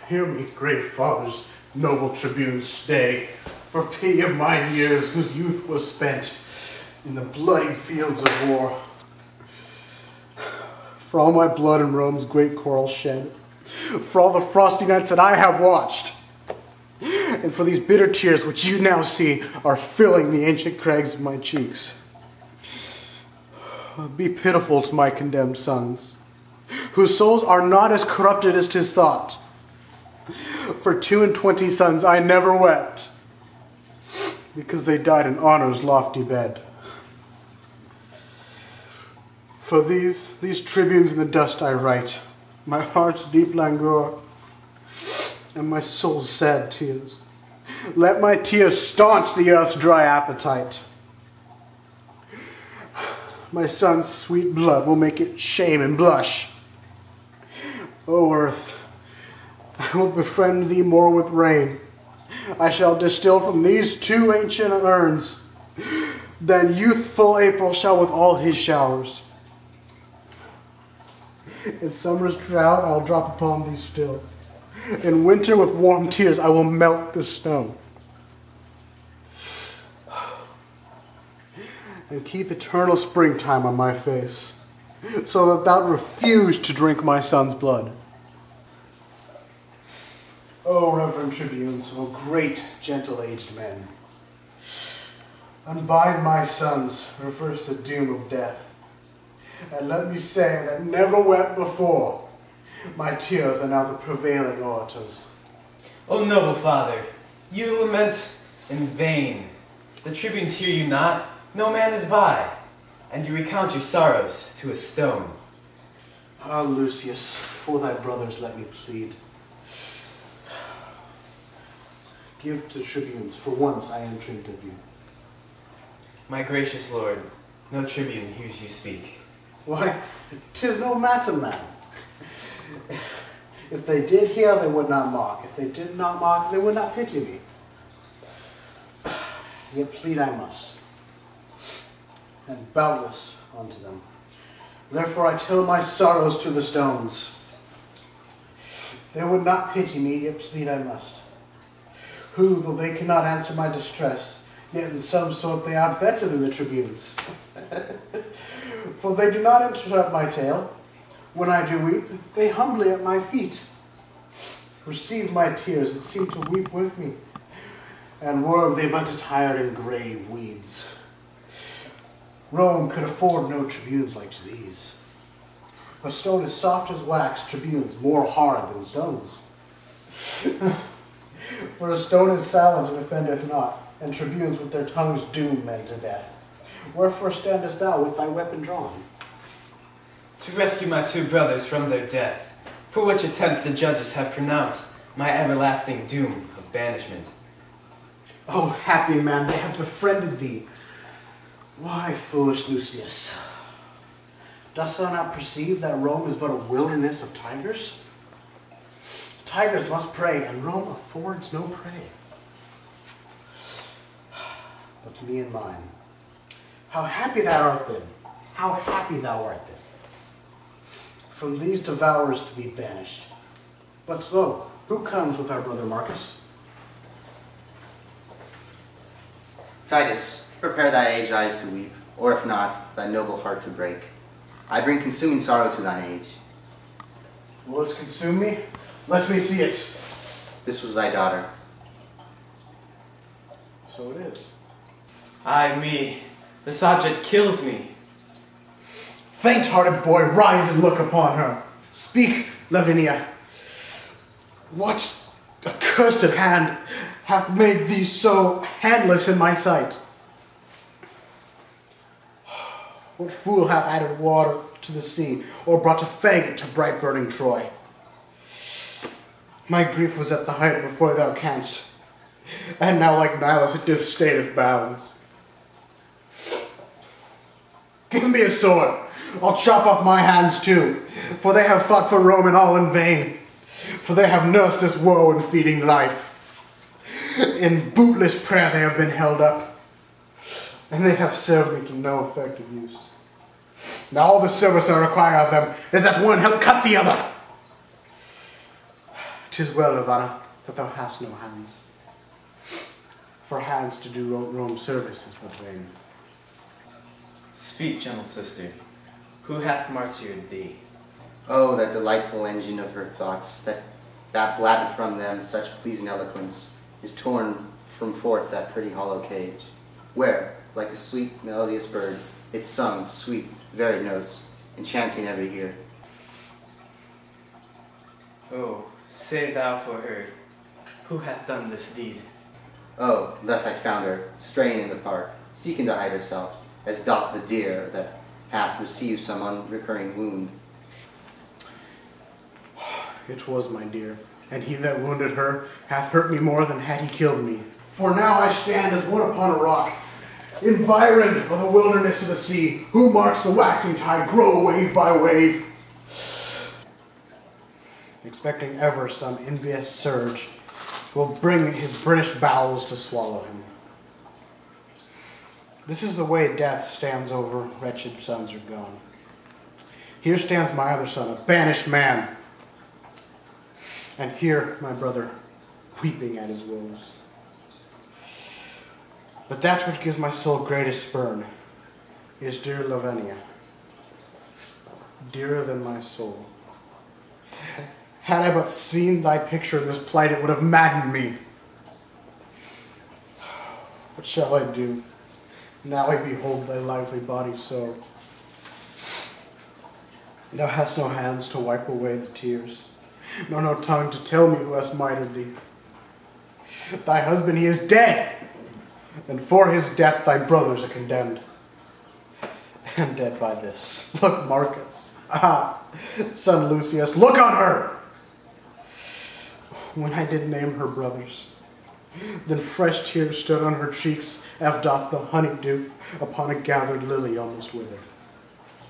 Hear me, great fathers, noble tribunes, stay, for pity of mine years whose youth was spent in the bloody fields of war. For all my blood in Rome's great quarrel shed, for all the frosty nights that I have watched, and for these bitter tears which you now see are filling the ancient crags of my cheeks. Be pitiful to my condemned sons, whose souls are not as corrupted as 'tis thought. For 22 sons I never wept, because they died in honor's lofty bed. For these tribunes in the dust I write, my heart's deep languor, and my soul's sad tears. Let my tears staunch the earth's dry appetite. My son's sweet blood will make it shame and blush. O earth, I will befriend thee more with rain. I shall distill from these 2 ancient urns, than youthful April shall with all his showers. In summer's drought I'll drop upon thee still. In winter with warm tears I will melt the snow. And keep eternal springtime on my face, so that thou refuse to drink my son's blood. O reverend tribunes, O great gentle aged men, unbind my sons, reverse the doom of death, and let me say that never wept before, my tears are now the prevailing orators. O noble father, you lament in vain. The tribunes hear you not, no man is by, and you recount your sorrows to a stone. Ah, Lucius, for thy brothers let me plead. Give to tribunes, for once I entreat of you. My gracious lord, no tribune hears you speak. Why, 'tis no matter, man. If they did hear, they would not mock. If they did not mock, they would not pity me. Yet plead I must, and boundless unto them. Therefore I tell my sorrows to the stones. They would not pity me, yet plead I must. Who, though they cannot answer my distress, yet in some sort they are better than the tribunes. For they do not interrupt my tale. When I do weep, they humbly at my feet receive my tears and seem to weep with me. And were they but attired in grave weeds, Rome could afford no tribunes like to these. A stone as soft as wax, tribunes more hard than stones. For a stone is silent and offendeth not, and tribunes with their tongues doom men to death. Wherefore standest thou with thy weapon drawn? To rescue my 2 brothers from their death, for which attempt the judges have pronounced my everlasting doom of banishment. O happy man, they have befriended thee. Why, foolish Lucius, dost thou not perceive that Rome is but a wilderness of tigers? Tigers must prey, and Rome affords no prey. But to me and mine, how happy thou art then, how happy thou art then, from these devourers to be banished. But lo, who comes with our brother Marcus? Titus, prepare thy aged eyes to weep, or if not, thy noble heart to break. I bring consuming sorrow to thine age. Will it consume me? Let me see it. This was thy daughter. So it is. Ay me, this object kills me. Faint-hearted boy, rise and look upon her. Speak, Lavania. What accursed hand hath made thee so handless in my sight? What fool hath added water to the sea, or brought a faggot to bright burning Troy? My grief was at the height before thou canst, and now like Nilus it doth stateth bounds. Give me a sword, I'll chop off my hands too, for they have fought for Rome and all in vain, for they have nursed this woe in feeding life. In bootless prayer they have been held up, and they have served me to no effective use. Now all the service I require of them is that one help cut the other. 'Tis well, Lavania, that thou hast no hands. For hands to do Rome service is but vain. Speak, gentle sister. Who hath martyred thee? Oh, that delightful engine of her thoughts, that blabbered from them such pleasing eloquence, is torn from forth that pretty hollow cage, where, like a sweet melodious bird, it sung sweet, varied notes, enchanting every ear. Oh, say thou for her, who hath done this deed? Oh, thus I found her, straying in the park, seeking to hide herself, as doth the deer that hath received some unrecurring wound. It was my dear, and he that wounded her hath hurt me more than had he killed me. For now I stand as one upon a rock, environed of the wilderness of the sea, who marks the waxing tide grow wave by wave, expecting ever some envious surge will bring his British bowels to swallow him. This is the way death stands over wretched sons are gone. Here stands my other son, a banished man, and here my brother, weeping at his woes. But that which gives my soul greatest spurn is dear Lavania, dearer than my soul. Had I but seen thy picture in this plight, it would have maddened me. What shall I do? Now I behold thy lively body so. Thou hast no hands to wipe away the tears, nor no tongue to tell me who has mitered thee. Thy husband, he is dead, and for his death thy brothers are condemned. And dead by this. Look, Marcus. Ah, son Lucius, look on her! When I did name her brothers, then fresh tears stood on her cheeks, as doth the honeydew upon a gathered lily almost withered.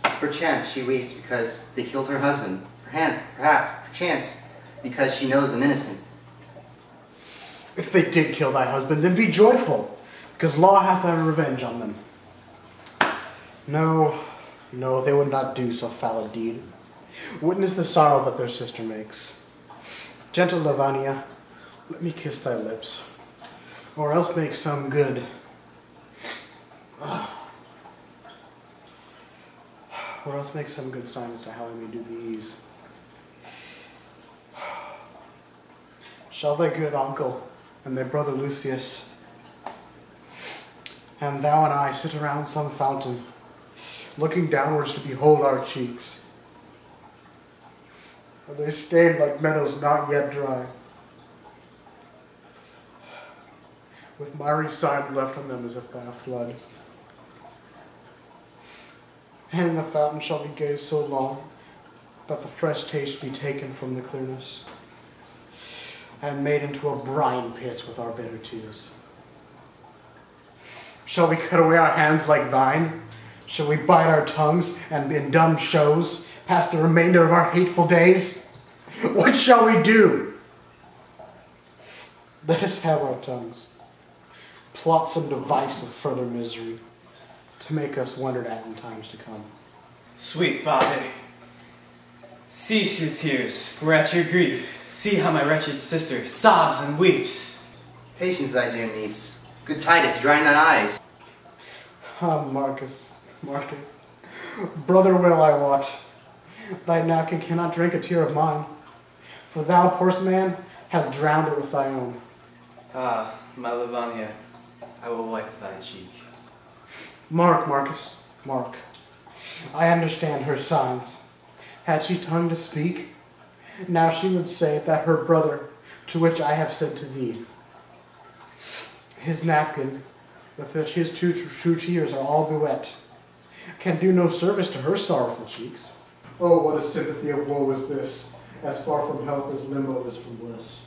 Perchance she weeps because they killed her husband. Perchance because she knows them innocent. If they did kill thy husband, then be joyful, because law hath had revenge on them. No, they would not do so foul a deed. Witness the sorrow that their sister makes. Gentle Lavania, let me kiss thy lips, or else make some good. Or else make some good signs to how I may do these. Shall thy good uncle and thy brother Lucius and thou and I sit around some fountain, looking downwards to behold our cheeks? Are they stained like meadows not yet dry, with miry sign left on them as if by a flood? And in the fountain shall we gaze so long that the fresh taste be taken from the clearness, and made into a brine pit with our bitter tears. Shall we cut away our hands like thine? Shall we bite our tongues and in dumb shows pass the remainder of our hateful days? What shall we do? Let us have our tongues, plot some device of further misery, to make us wondered at in times to come. Sweet father, cease your tears, for at your grief, see how my wretched sister sobs and weeps. Patience, thy dear niece. Good Titus, drying thine eyes. Ah, Marcus, brother will I wot, thy napkin cannot drink a tear of mine, for thou, poor man, hast drowned it with thy own. Ah, my Lavania, I will wipe thy cheek. Marcus, I understand her signs. Had she tongue to speak, now she would say that her brother, to which I have said to thee, his napkin, with which his two true tears are all bewet, can do no service to her sorrowful cheeks. Oh, what a sympathy of woe is this, as far from help as limbo is from bliss.